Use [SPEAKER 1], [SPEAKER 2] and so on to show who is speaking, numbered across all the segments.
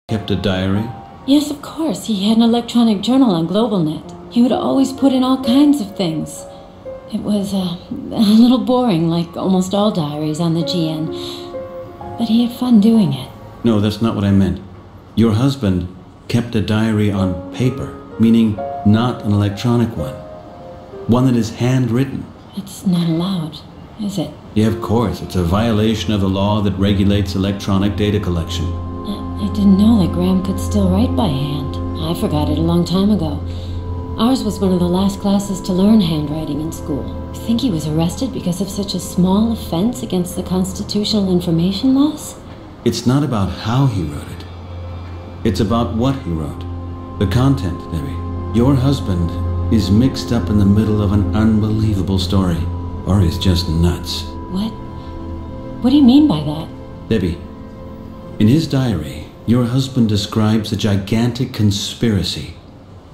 [SPEAKER 1] kept a diary?
[SPEAKER 2] Yes, of course. He had an electronic journal on GlobalNet. He would always put in all kinds of things. It was a little boring, like almost all diaries on the GN. But he had fun doing it.
[SPEAKER 1] No, that's not what I meant. Your husband kept a diary on paper, meaning not an electronic one. One that is handwritten.
[SPEAKER 2] It's not allowed, is it?
[SPEAKER 1] Yeah, of course. It's a violation of the law that regulates electronic data collection.
[SPEAKER 2] I didn't know that Graham could still write by hand. I forgot it a long time ago. Ours was one of the last classes to learn handwriting in school. You think he was arrested because of such a small offense against the constitutional information laws?
[SPEAKER 1] It's not about how he wrote it. It's about what he wrote. The content, Debbie. Your husband is mixed up in the middle of an unbelievable story. Or he's just nuts.
[SPEAKER 2] What? What do you mean by that?
[SPEAKER 1] Debbie, in his diary, your husband describes a gigantic conspiracy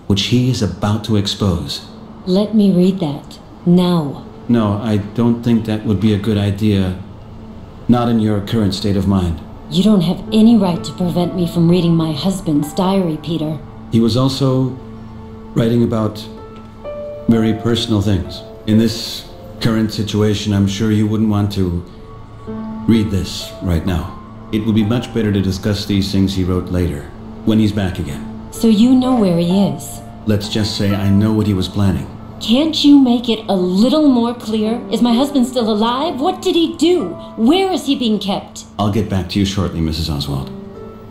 [SPEAKER 1] which he is about to expose.
[SPEAKER 2] Let me read that. Now.
[SPEAKER 1] No, I don't think that would be a good idea. Not in your current state of mind.
[SPEAKER 2] You don't have any right to prevent me from reading my husband's diary, Peter.
[SPEAKER 1] He was also writing about very personal things. In this current situation, I'm sure you wouldn't want to read this right now. It would be much better to discuss these things he wrote later, when he's back again.
[SPEAKER 2] So you know where he is?
[SPEAKER 1] Let's just say I know what he was planning.
[SPEAKER 2] Can't you make it a little more clear? Is my husband still alive? What did he do? Where is he being kept?
[SPEAKER 1] I'll get back to you shortly, Mrs. Oswald.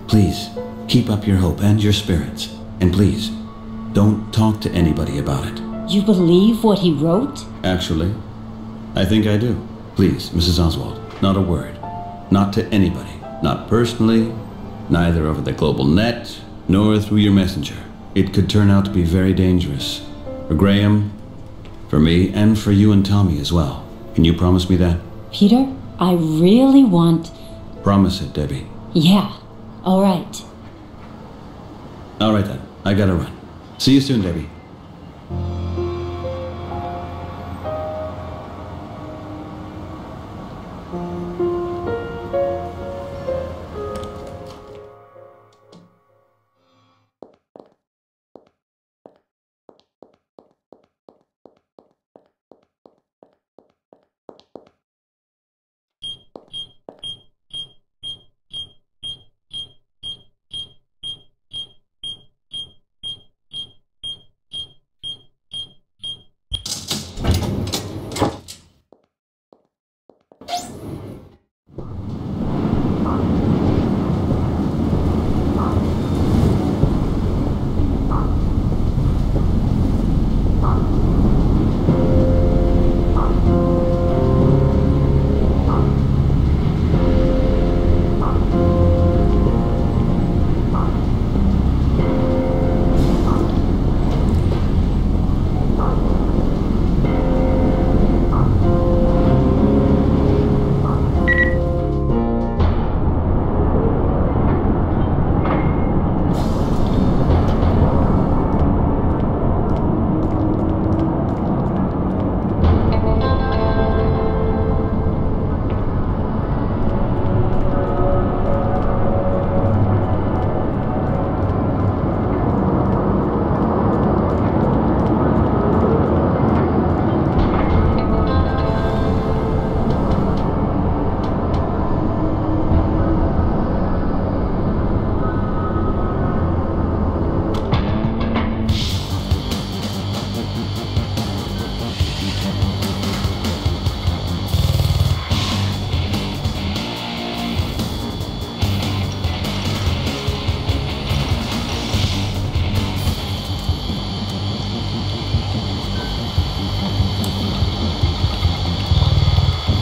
[SPEAKER 1] Please, keep up your hope and your spirits. And please, don't talk to anybody about it.
[SPEAKER 2] You believe what he wrote?
[SPEAKER 1] Actually, I think I do. Please, Mrs. Oswald, not a word. Not to anybody. Not personally, neither over the global net, nor through your messenger. It could turn out to be very dangerous. For Graham, for me, and for you and Tommy as well. Can you promise me that?
[SPEAKER 2] Peter, I really want...
[SPEAKER 1] Promise it, Debbie.
[SPEAKER 2] Yeah, all right.
[SPEAKER 1] All right then, I gotta run. See you soon, Debbie.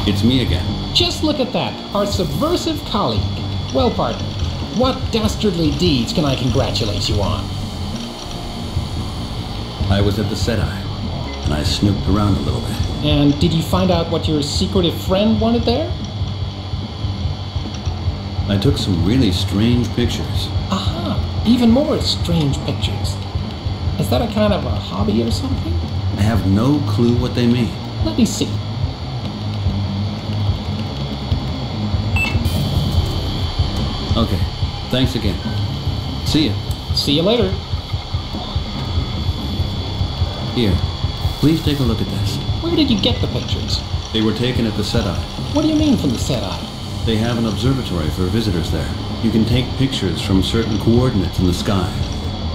[SPEAKER 1] It's me again.
[SPEAKER 3] Just look at that, our subversive colleague. Well, partner, what dastardly deeds can I congratulate you on?
[SPEAKER 1] I was at the SETI, and I snooped around a little bit.
[SPEAKER 3] And did you find out what your secretive friend wanted there?
[SPEAKER 1] I took some really strange pictures.
[SPEAKER 3] Aha, even more strange pictures. Is that a kind of a hobby or something?
[SPEAKER 1] I have no clue what they mean.
[SPEAKER 3] Let me see.
[SPEAKER 1] Okay, thanks again. See ya.
[SPEAKER 3] See you later.
[SPEAKER 1] Here, please take a look at this.
[SPEAKER 3] Where did you get the pictures?
[SPEAKER 1] They were taken at the SETI.
[SPEAKER 3] What do you mean from the SETI?
[SPEAKER 1] They have an observatory for visitors there. You can take pictures from certain coordinates in the sky,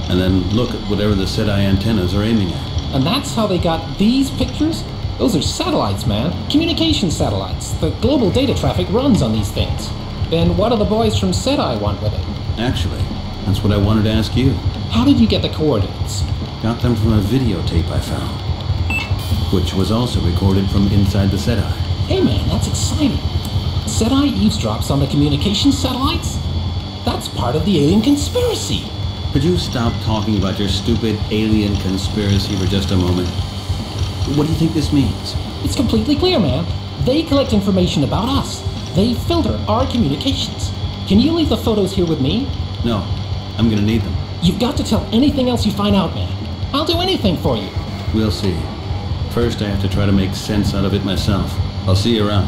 [SPEAKER 1] and then look at whatever the SETI antennas are aiming at.
[SPEAKER 3] And that's how they got these pictures? Those are satellites, man. Communication satellites. The global data traffic runs on these things. Then what do the boys from SETI want with it?
[SPEAKER 1] Actually, that's what I wanted to ask you.
[SPEAKER 3] How did you get the coordinates?
[SPEAKER 1] Got them from a videotape I found, which was also recorded from inside the SETI.
[SPEAKER 3] Hey man, that's exciting. SETI eavesdrops on the communication satellites? That's part of the alien conspiracy.
[SPEAKER 1] Could you stop talking about your stupid alien conspiracy for just a moment? What do you think this means?
[SPEAKER 3] It's completely clear, man. They collect information about us. They filter our communications. Can you leave the photos here with me?
[SPEAKER 1] No, I'm gonna need them.
[SPEAKER 3] You've got to tell anything else you find out, man. I'll do anything for you.
[SPEAKER 1] We'll see. First, I have to try to make sense out of it myself. I'll see you around.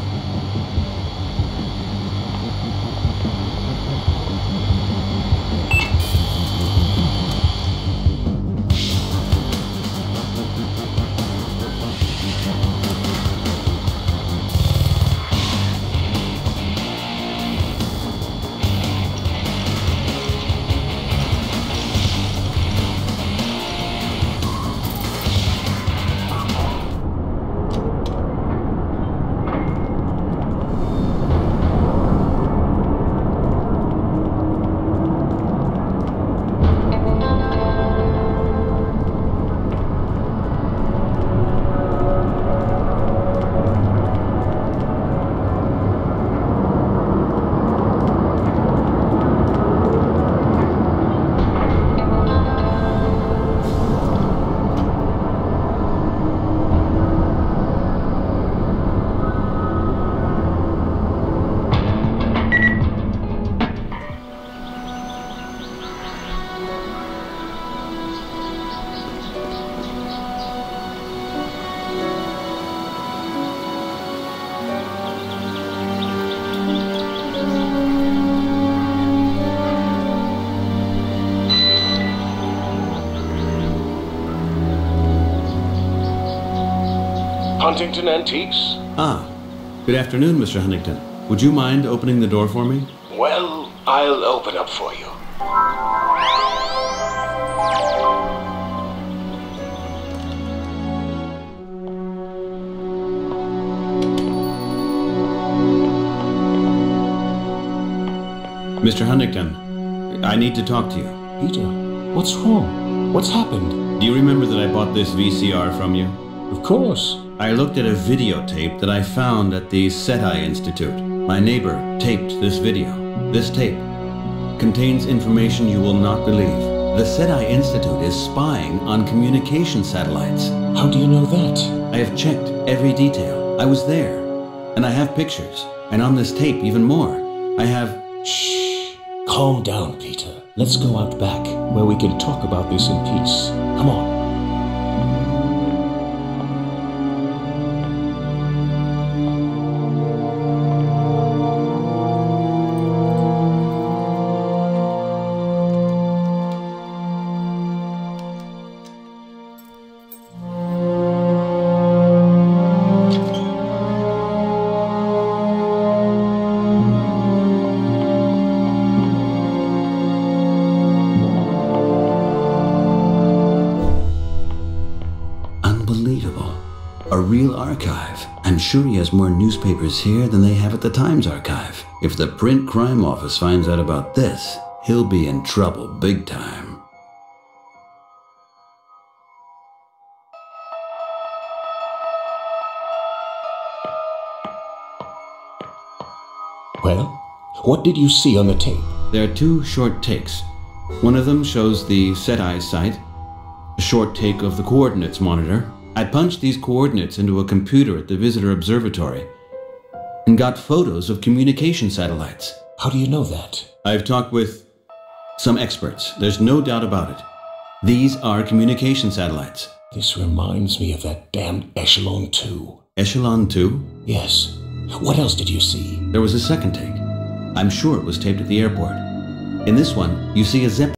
[SPEAKER 4] Huntington Antiques?
[SPEAKER 1] Ah, good afternoon, Mr. Huntington. Would you mind opening the door for me?
[SPEAKER 4] Well, I'll open up for you.
[SPEAKER 1] Mr. Huntington, I need to talk to you.
[SPEAKER 3] Peter, what's wrong? What's happened?
[SPEAKER 1] Do you remember that I bought this VCR from you?
[SPEAKER 3] Of course.
[SPEAKER 1] I looked at a videotape that I found at the SETI Institute. My neighbor taped this video. This tape contains information you will not believe. The SETI Institute is spying on communication satellites.
[SPEAKER 3] How do you know that?
[SPEAKER 1] I have checked every detail. I was there. And I have pictures. And on this tape, even more. I have...
[SPEAKER 3] Shh. Calm down, Peter. Let's go out back, where we can talk about this in peace. Come on.
[SPEAKER 1] A real archive. I'm sure he has more newspapers here than they have at the Times archive. If the print crime office finds out about this, he'll be in trouble big time.
[SPEAKER 3] Well, what did you see on the tape?
[SPEAKER 1] There are two short takes. One of them shows the SETI site, a short take of the coordinates monitor. I punched these coordinates into a computer at the visitor observatory and got photos of communication satellites.
[SPEAKER 3] How do you know that?
[SPEAKER 1] I've talked with some experts. There's no doubt about it. These are communication satellites.
[SPEAKER 3] This reminds me of that damned Echelon 2.
[SPEAKER 1] Echelon 2?
[SPEAKER 3] Yes. What else did you see?
[SPEAKER 1] There was a second take. I'm sure it was taped at the airport. In this one, you see a Zeppelin